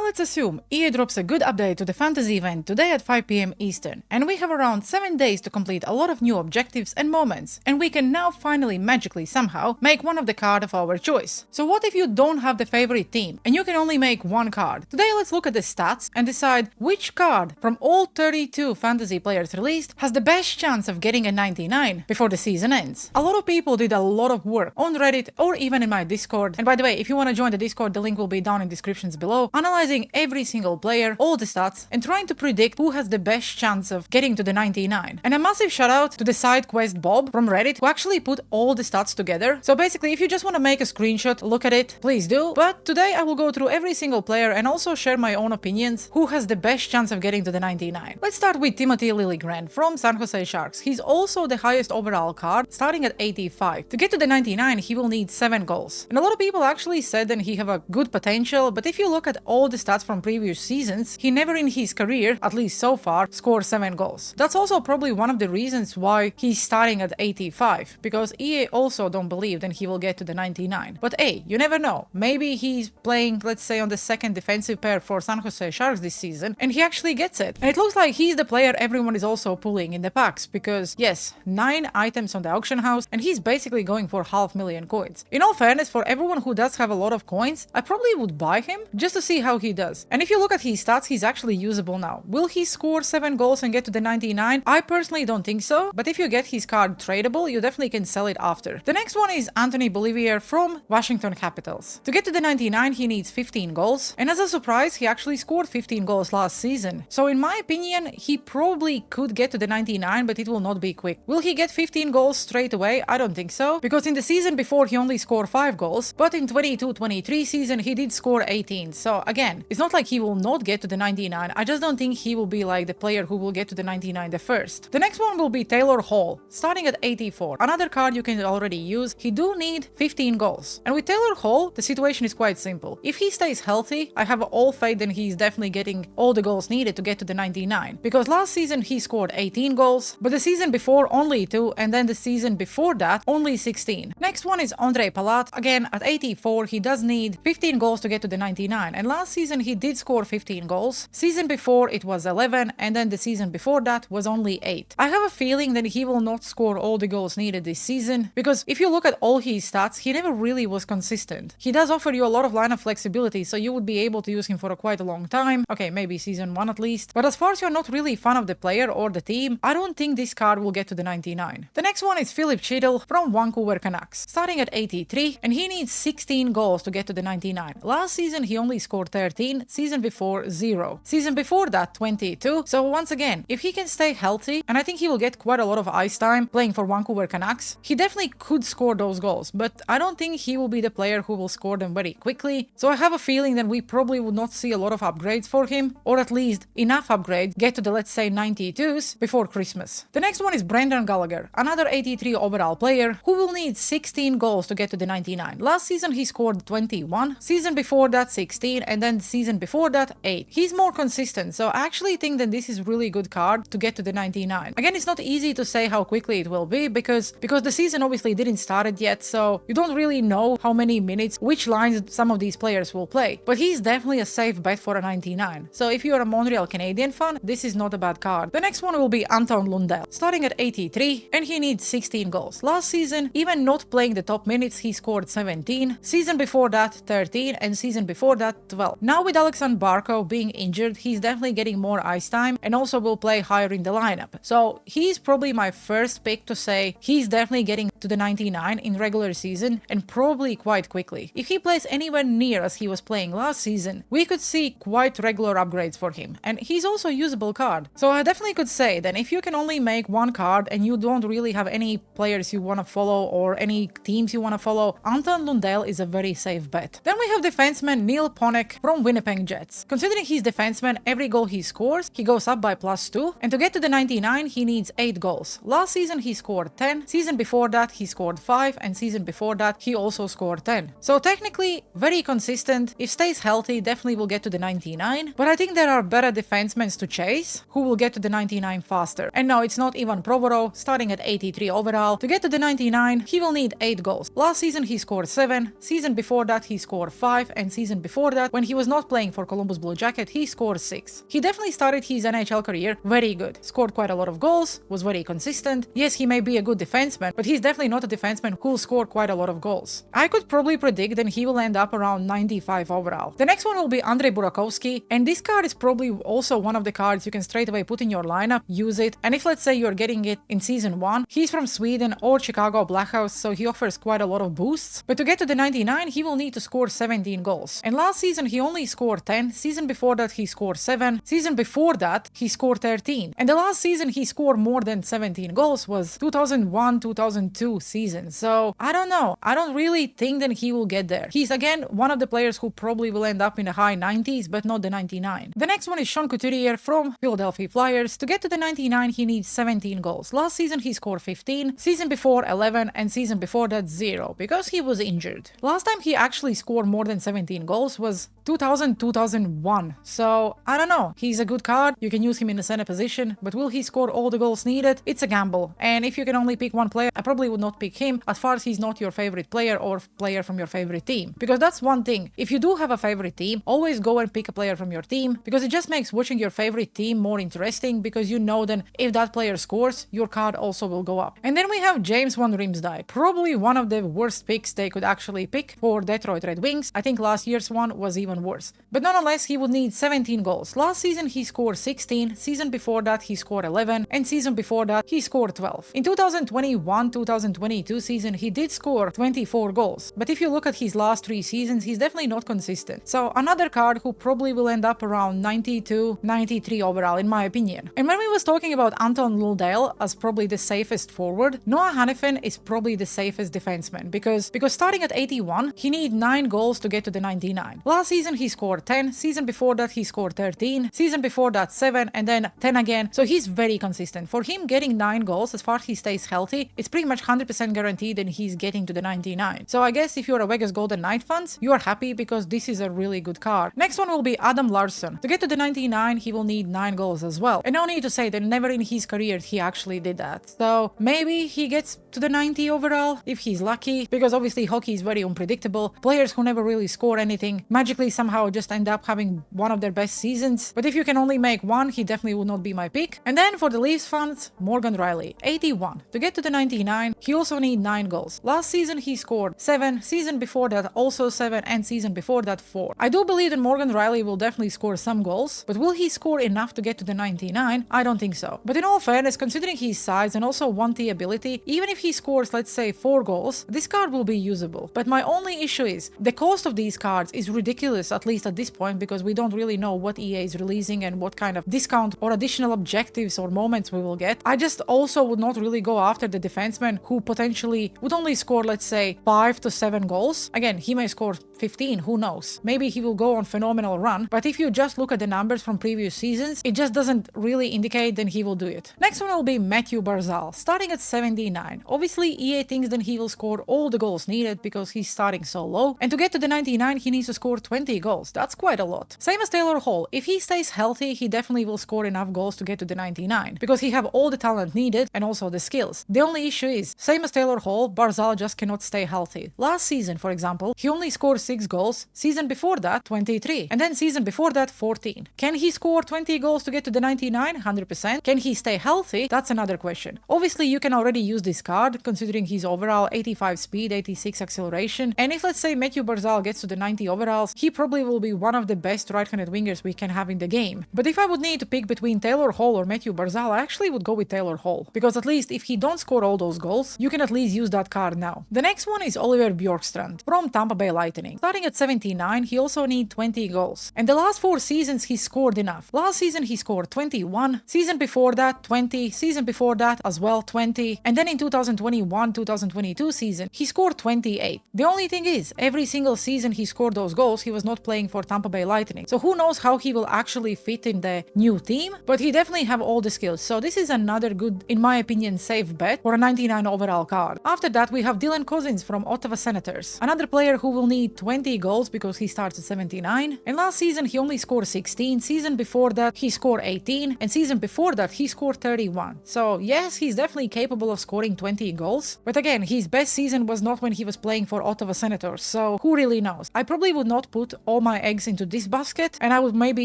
let's assume EA drops a good update to the fantasy event today at 5 PM Eastern, and we have around 7 days to complete a lot of new objectives and moments, and we can now finally magically somehow make one of the card of our choice. So what if you don't have the favorite team, and you can only make one card? Today let's look at the stats and decide which card from all 32 fantasy players released has the best chance of getting a 99 before the season ends. A lot of people did a lot of work on Reddit or even in my Discord, and by the way, if you want to join the Discord, the link will be down in descriptions below, analyzing every single player, all the stats, and trying to predict who has the best chance of getting to the 99. And a massive shout out to the side quest Bob from Reddit, who actually put all the stats together. So basically, if you just want to make a screenshot, look at it, please do. But today I will go through every single player and also share my own opinions, who has the best chance of getting to the 99. Let's start with Timothy Liljegren from San Jose Sharks. He's also the highest overall card, starting at 85. To get to the 99, he will need 7 goals. And a lot of people actually said that he have a good potential, but if you look at all the stats from previous seasons, he never in his career, at least so far, scored 7 goals. That's also probably one of the reasons why he's starting at 85, because EA also don't believe that he will get to the 99. But hey, you never know. Maybe he's playing, let's say, on the second defensive pair for San Jose Sharks this season, and he actually gets it. And it looks like he's the player everyone is also pulling in the packs, because yes, 9 items on the auction house, and he's basically going for 500,000 coins. In all fairness, for everyone who does have a lot of coins, I probably would buy him just to see how he does. And if you look at his stats, he's actually usable now. Will he score 7 goals and get to the 99? I personally don't think so, but if you get his card tradable, you definitely can sell it after. The next one is Anthony Bolivier from Washington Capitals. To get to the 99, he needs 15 goals, and as a surprise, he actually scored 15 goals last season. So in my opinion, he probably could get to the 99, but it will not be quick. Will he get 15 goals straight away? I don't think so, because in the season before he only scored 5 goals, but in 22-23 season he did score 18. So again, it's not like he will not get to the 99. I just don't think he will be like the player who will get to the 99 the first. The next one will be Taylor Hall, starting at 84. Another card you can already use. He do need 15 goals. And with Taylor Hall, the situation is quite simple. If he stays healthy, I have all faith that he's definitely getting all the goals needed to get to the 99. Because last season he scored 18 goals, but the season before only 2, and then the season before that only 16. Next one is Ondrej Palat. Again, at 84, he does need 15 goals to get to the 99. And last season he did score 15 goals. Season before it was 11, and then the season before that was only 8. I have a feeling that he will not score all the goals needed this season, because if you look at all his stats, he never really was consistent. He does offer you a lot of lineup flexibility, so you would be able to use him for quite a long time. Okay, maybe season 1 at least. But as far as you're not really a fan of the player or the team, I don't think this card will get to the 99. The next one is Philip Chytil from Vancouver Canucks, starting at 83, and he needs 16 goals to get to the 99. Last season he only scored 13, season before 0. Season before that 22. So once again, if he can stay healthy, and I think he will get quite a lot of ice time playing for Vancouver Canucks, he definitely could score those goals, but I don't think he will be the player who will score them very quickly. So I have a feeling that we probably would not see a lot of upgrades for him, or at least enough upgrades get to the, let's say, 92s before Christmas. The next one is Brendan Gallagher, another 83 overall player who will need 16 goals to get to the 99. Last season he scored 21, season before that 16, and then season before that 8. He's more consistent, so I actually think that this is really good card to get to the 99. Again, it's not easy to say how quickly it will be, because the season obviously didn't start it yet, so you don't really know how many minutes, which lines some of these players will play. But he's definitely a safe bet for a 99. So if you're a Montreal Canadian fan, this is not a bad card. The next one will be Anton Lundell, starting at 83, and he needs 16 goals. Last season, even not playing the top minutes, he scored 17. Season before that 13, and season before that 12. Now with Alexander Barkov being injured, he's definitely getting more ice time and also will play higher in the lineup. So he's probably my first pick to say he's definitely getting to the 99 in regular season, and probably quite quickly. If he plays anywhere near as he was playing last season, we could see quite regular upgrades for him, and he's also a usable card. So I definitely could say that if you can only make one card and you don't really have any players you want to follow or any teams you want to follow, Anton Lundell is a very safe bet. Then we have defenseman Neil Poniek from Winnipeg Jets. Considering he's defenseman, every goal he scores, he goes up by +2, and to get to the 99 he needs 8 goals. Last season he scored 10, season before that he scored 5, and season before that he also scored 10. So technically very consistent. If stays healthy, definitely will get to the 99, but I think there are better defensemen to chase who will get to the 99 faster. And no, it's not Ivan Provorov, starting at 83 overall. To get to the 99, he will need 8 goals. Last season he scored 7, season before that he scored 5, and season before that, when he was not playing for Columbus Blue Jacket, he scored 6. He definitely started his NHL career very good. Scored quite a lot of goals, was very consistent. Yes, he may be a good defenseman, but he's definitely not a defenseman who'll score quite a lot of goals. I could probably predict that he will end up around 95 overall. The next one will be Andrei Burakovsky, and this card is probably also one of the cards you can straight away put in your lineup, use it, and if let's say you're getting it in season 1, he's from Sweden or Chicago Blackhawks, so he offers quite a lot of boosts. But to get to the 99, he will need to score 17 goals. And last season he only scored 10, season before that he scored 7, season before that he scored 13. And the last season he scored more than 17 goals was 2001-2002 season. So I don't know. I don't really think that he will get there. He's again one of the players who probably will end up in the high 90s, but not the 99. The next one is Sean Couturier from Philadelphia Flyers. To get to the 99, he needs 17 goals. Last season he scored 15, season before 11, and season before that 0, because he was injured. Last time he actually scored more than 17 goals was 2000-2001. So I don't know. He's a good card. You can use him in the center position, but will he score all the goals needed? It's a gamble. And if you can only pick one player, I probably would not pick him as far as he's not your favorite player or player from your favorite team. Because that's one thing. If you do have a favorite team, always go and pick a player from your team, because it just makes watching your favorite team more interesting, because you know then if that player scores, your card also will go up. And then we have James Van Riemsdyk, probably one of the worst picks they could actually pick for Detroit Red Wings. I think last year's one was even worse. But nonetheless, he would need 17 goals. Last season he scored 16, season before that he scored 11, and season before that he scored 12. In 2021-2022 season he did score 24 goals, but if you look at his last 3 seasons, he's definitely not consistent. So another card who probably will end up around 92, 93 overall in my opinion. And when we was talking about Anton Lundell as probably the safest forward, Noah Hanifin is probably the safest defenseman, because starting at 81, he need 9 goals to get to the 99. Last season he scored 10, season before that he scored 13, season before that 7, and then 10 again. So he's very consistent. For him, getting 9 goals as far as he stays healthy, it's pretty much 100% guaranteed that he's getting to the 99. So I guess if you're a Vegas Golden Knight fans, you are happy because this is a really good card. Next one will be Adam Larsson. To get to the 99, he will need 9 goals as well. And no need to say that never in his career he actually did that. So maybe he gets to the 90 overall if he's lucky, because obviously hockey is very unpredictable. Players who never really score anything magically somehow just end up having one of their best seasons. But if you can only make one, he definitely would not be my pick. And then for the Leafs fans, Morgan Rielly, 81. To get to the 99, he also need 9 goals. Last season he scored 7, season before that also 7, and season before that 4. I do believe that Morgan Rielly will definitely score some goals, but will he score enough to get to the 99? I don't think so. But in all fairness, considering his size and also 1T ability, even if he scores, let's say, 4 goals, this card will be usable. But my only issue is the cost of these cards is ridiculous, at least at this point, because we don't really know what EA is releasing and what kind of discount or additional objectives or moments we will get. I just also would not really go after the defenseman who potentially would only score, let's say, 5 to 7 goals. Again, he may score 15, who knows? Maybe he will go on phenomenal run, but if you just look at the numbers from previous seasons, it just doesn't really indicate that he will do it. Next one will be Matthew Barzal, starting at 79. Obviously, EA thinks that he will score all the goals needed because he's starting so low, and to get to the 99, he needs to score 20 goals. That's quite a lot. Same as Taylor Hall. If he stays healthy, he definitely will score enough goals to get to the 99, because he have all the talent needed and also the skills. The only issue is, same as Taylor Hall, Barzal just cannot stay healthy. Last season, for example, he only scored 6 goals, season before that 23, and then season before that 14. Can he score 20 goals to get to the 99? 100%. Can he stay healthy? That's another question. Obviously, you can already use this card considering his overall 85 speed, 86 acceleration, and if let's say Matthew Barzal gets to the 90 overalls, he probably will be one of the best right-handed wingers we can have in the game. But if I would need to pick between Taylor Hall or Matthew Barzal, I actually would go with Taylor Hall, because at least if he don't score all those goals, you can at least use that card now. The next one is Oliver Bjorkstrand from Tampa Bay Lightning. Starting at 79, he also needs 20 goals. And the last 4 seasons he scored enough. Last season he scored 21, season before that 20, season before that as well 20, and then in 2021-2022 season he scored 28. The only thing is, every single season he scored those goals, he was not playing for Tampa Bay Lightning. So who knows how he will actually fit in the new team, but he definitely have all the skills. So this is another good, in my opinion, safe bet for a 99 overall card. After that, we have Dylan Cousins from Ottawa Senators, another player who will need 20 goals because he starts at 79. And last season he only scored 16, season before that he scored 18, and season before that he scored 31. So yes, he's definitely capable of scoring 20 goals, but again, his best season was not when he was playing for Ottawa Senators, so who really knows? I probably would not put all my eggs into this basket, and I would maybe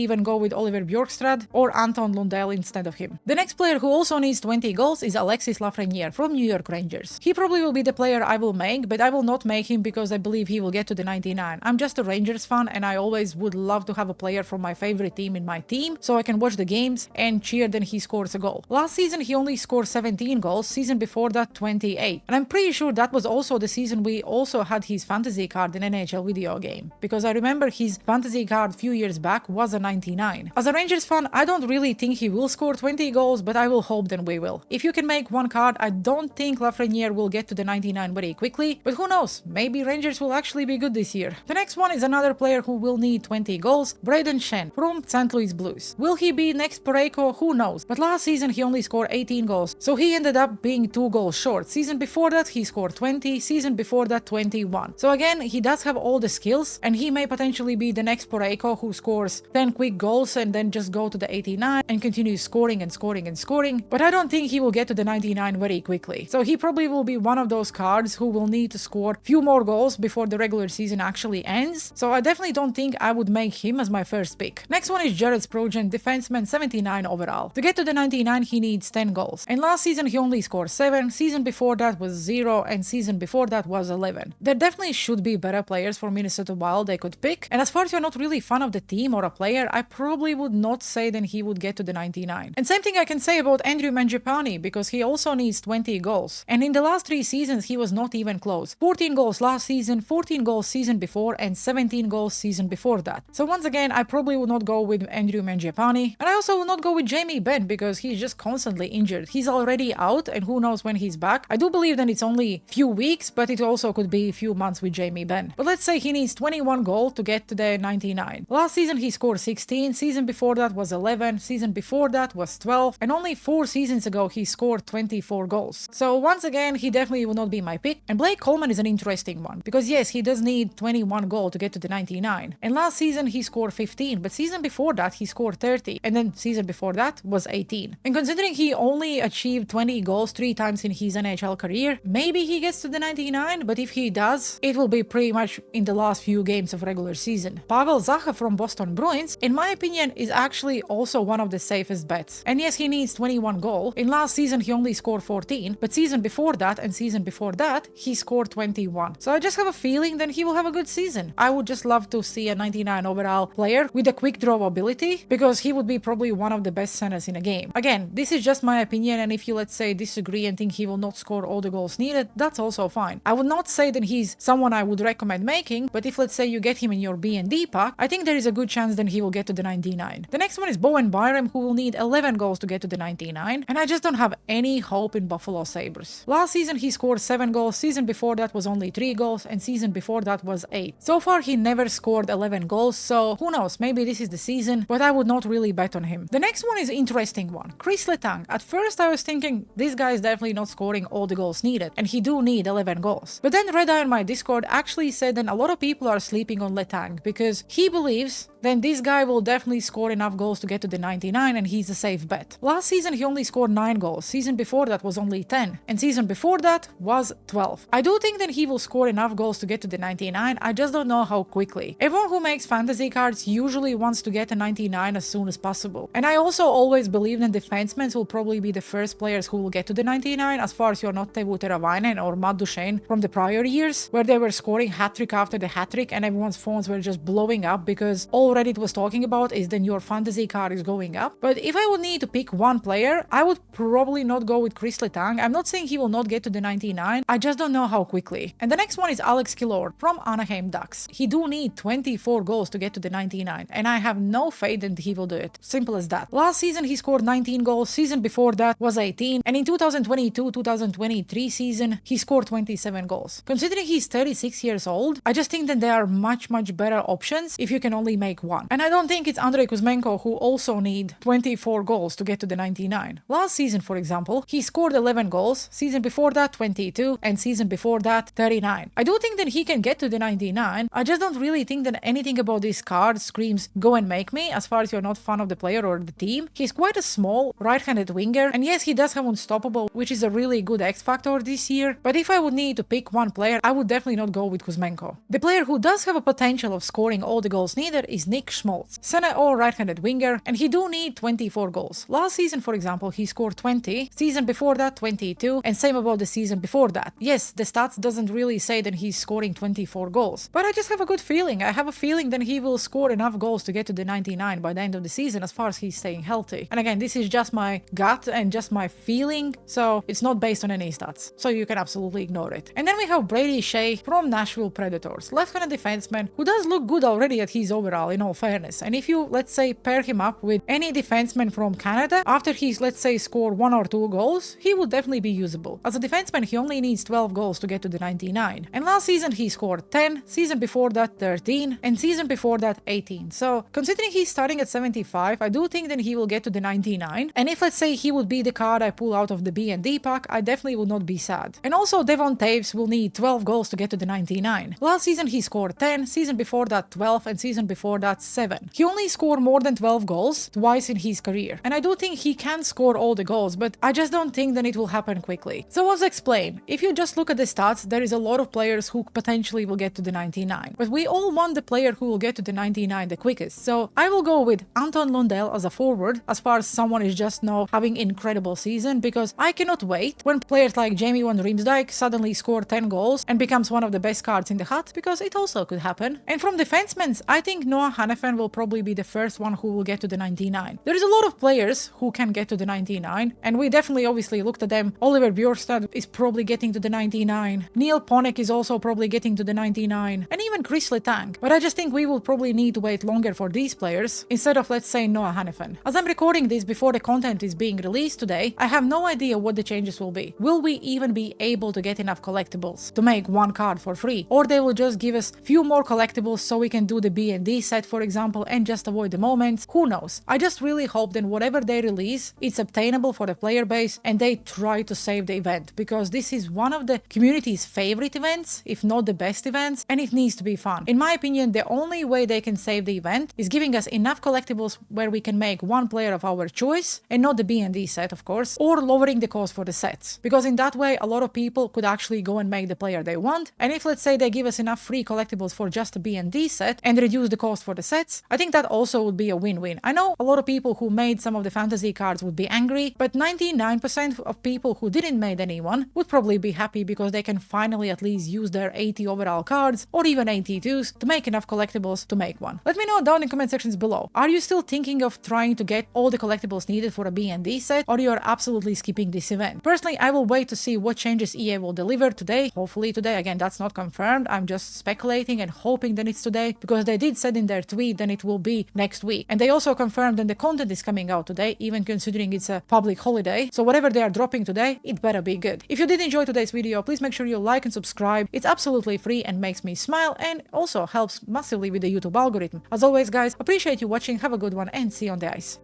even go with Oliver Bjorkstrand or Anton Lundell instead of him. The next player who also needs 20 goals is Alexis Lafreniere from New York Rangers. He probably will be the player I will make, but I will not make him because I believe he will get to the 99. I'm just a Rangers fan, and I always would love to have a player from my favorite team in my team so I can watch the games and cheer when he scores a goal. Last season he only scored 17 goals, season before that 28. And I'm pretty sure that was also the season we also had his fantasy card in NHL video game, because I remember his fantasy card a few years back was a 99. As a Rangers fan, I don't really think he will score 20 goals, but I will hope that we will. If you can make one card, I don't think Lafreniere will get to the 99 very quickly, but who knows, maybe Rangers will actually be good this year. The next one is another player who will need 20 goals, Braden Shen from St. Louis Blues. Will he be next Parayko? Who knows, but last season he only scored 18 goals, so he ended up being 2 goals short. Season before that he scored 20, season before that 21. So again, he does have all the skills, and he may potentially be the next Parayko who scores 10 quick goals and then just go to the 89 and continue scoring and scoring and scoring, but I don't think he will get to the 99 very quickly. So he probably will be one of those cards who will need to score few more goals before the regular season actually ends, so I definitely don't think I would make him as my first pick. Next one is Jared Spurgeon, defenseman, 79 overall. To get to the 99 he needs 10 goals, and last season he only scored 7, season before that was 0, and season before that was 11. There definitely should be better players for Minnesota Wild they could pick, and as far as you're not really fan of the team or a player, I probably would not say that he would get to the 99. And same thing I can say about Andrew Mangiapane, because he also needs 20 goals, and in the last 3 seasons he was not even close. 14 goals last season, 14 goals season before, and 17 goals season before that. So once again, I probably would not go with Andrew Mangiapane, and I also will not go with Jamie Benn because he's just constantly injured. He's already out, and who knows when he's back. I do believe that it's only few weeks, but it also could be a few months with Jamie Benn. But let's say he needs 21 goals to get to the 99. Last season he scored 16, season before that was 11, season before that was 12, and only 4 seasons ago he scored 24 goals. So once again, he definitely will not be my pick. And Blake Coleman is an interesting one, because yes, he does need 21 goals to get to the 99. And last season he scored 15, but season before that he scored 30, and then season before that was 18. And considering he only achieved 20 goals 3 times in his NHL career, maybe he gets to the 99, but if he does, it will be pretty much in the last few games of regular season. Pavel Zacha from Boston Bruins, in my opinion, is actually also one of the safest bets. And yes, he needs 21 goals. In last season he only scored 14, but season before that and season before that he scored 21. So I just have a feeling that he will have a good season. I would just love to see a 99 overall player with a quick draw ability, because he would be probably one of the best centers in a game. Again, this is just my opinion, and if you, let's say, disagree and think he will not score all the goals needed, that's also fine. I would not say that he's someone I would recommend making, but if, let's say, you get him in your B&D pack, I think there is a good chance that he will get to the 99. The next one is Bowen Byram, who will need 11 goals to get to the 99, and I just don't have any hope in Buffalo Sabres. Last season he scored 7 goals, season before that was only 3 goals, and season before that was 8. So far he never scored 11 goals, so who knows, maybe this is the season, but I would not really bet on him. The next one is an interesting one, Chris Letang. At first I was thinking this guy is definitely not scoring all the goals needed, and he do need 11 goals. But then Red Eye on my Discord actually said that a lot of people are sleeping on Letang because he believes then this guy will definitely score enough goals to get to the 99 and he's a safe bet. Last season he only scored 9 goals, season before that was only 10, and season before that was 12. I do think that he will score enough goals to get to the 99, I just don't know how quickly. Everyone who makes fantasy cards usually wants to get a 99 as soon as possible. And I also always believe that defensemen will probably be the first players who will get to the 99, as far as you're not Teuvo Teravainen or Matt Duchene from the prior years, where they were scoring hat-trick after the hat-trick and everyone's phones were just blowing up because all Reddit was talking about is then your fantasy card is going up. But if I would need to pick one player, I would probably not go with Chris Letang. I'm not saying he will not get to the 99, I just don't know how quickly. And the next one is Alex Killorn from Anaheim Ducks. He do need 24 goals to get to the 99, and I have no faith that he will do it. Simple as that. Last season he scored 19 goals, season before that was 18, and in 2022-2023 season he scored 27 goals. Considering he's 36 years old, I just think that there are much better options if you can only make one. And I don't think it's Andrei Kuzmenko who also need 24 goals to get to the 99. Last season, for example, he scored 11 goals, season before that 22, and season before that 39. I do think that he can get to the 99, I just don't really think that anything about this card screams go and make me, as far as you're not fan of the player or the team. He's quite a small right-handed winger, and yes, he does have Unstoppable, which is a really good X factor this year, but if I would need to pick one player, I would definitely not go with Kuzmenko. The player who does have a potential of scoring all the goals needed is Nick Schmaltz, center or right-handed winger, and he do need 24 goals. Last season, for example, he scored 20, season before that 22, and same about the season before that. Yes, the stats doesn't really say that he's scoring 24 goals, but I just have a good feeling. I have a feeling that he will score enough goals to get to the 99 by the end of the season as far as he's staying healthy. And again, this is just my gut and just my feeling, so it's not based on any stats, so you can absolutely ignore it. And then we have Brady Shea from Nashville Predators, left-handed defenseman who does look good already at his overall, in all fairness. And if you, let's say, pair him up with any defenseman from Canada, after he's, let's say, scored 1 or 2 goals, he will definitely be usable. As a defenseman, he only needs 12 goals to get to the 99. And last season he scored 10, season before that 13, and season before that 18. So considering he's starting at 75, I do think that he will get to the 99. And if, let's say, he would be the card I pull out of the B&D pack, I definitely would not be sad. And also Devon Taves will need 12 goals to get to the 99. Last season he scored 10, season before that 12, and season before that 7. He only scored more than 12 goals twice in his career. And I do think he can score all the goals, but I just don't think that it will happen quickly. So as explained, if you just look at the stats, there is a lot of players who potentially will get to the 99. But we all want the player who will get to the 99 the quickest. So I will go with Anton Lundell as a forward, as far as someone is just now having incredible season, because I cannot wait when players like Jamie van Riemsdyk suddenly score 10 goals and becomes one of the best cards in the hut, because it also could happen. And from defensemen, I think Noah Hannafin will probably be the first one who will get to the 99. There is a lot of players who can get to the 99, and we definitely obviously looked at them. Oliver Bjorstad is probably getting to the 99. Neil Ponek is also probably getting to the 99, and even Chris Letang. But I just think we will probably need to wait longer for these players instead of, let's say, Noah Hannafin. As I'm recording this before the content is being released today, I have no idea what the changes will be. Will we even be able to get enough collectibles to make one card for free? Or they will just give us few more collectibles so we can do the B&D set, for example, and just avoid the moments? Who knows? I just really hope that whatever they release, it's obtainable for the player base and they try to save the event, because this is one of the community's favorite events, if not the best events, and it needs to be fun. In my opinion, the only way they can save the event is giving us enough collectibles where we can make one player of our choice, and not the B&D set, of course, or lowering the cost for the sets. Because in that way, a lot of people could actually go and make the player they want, and if, let's say, they give us enough free collectibles for just a B&D set and reduce the cost for the sets, I think that also would be a win-win. I know a lot of people who made some of the fantasy cards would be angry, but 99% of people who didn't make anyone would probably be happy, because they can finally at least use their 80 overall cards or even 82s to make enough collectibles to make one. Let me know down in the comment sections below. Are you still thinking of trying to get all the collectibles needed for a B&D set, or you are absolutely skipping this event? Personally, I will wait to see what changes EA will deliver today. Hopefully today. Again, that's not confirmed. I'm just speculating and hoping that it's today, because they did said in their tweet that it will be next week. And they also confirmed that the content is coming out today, even considering it's a public holiday. So whatever they are dropping today, it better be good. If you did enjoy today's video, please make sure you like and subscribe. It's absolutely free and makes me smile, and also helps massively with the YouTube algorithm. As always, guys, appreciate you watching, have a good one, and see you on the ice.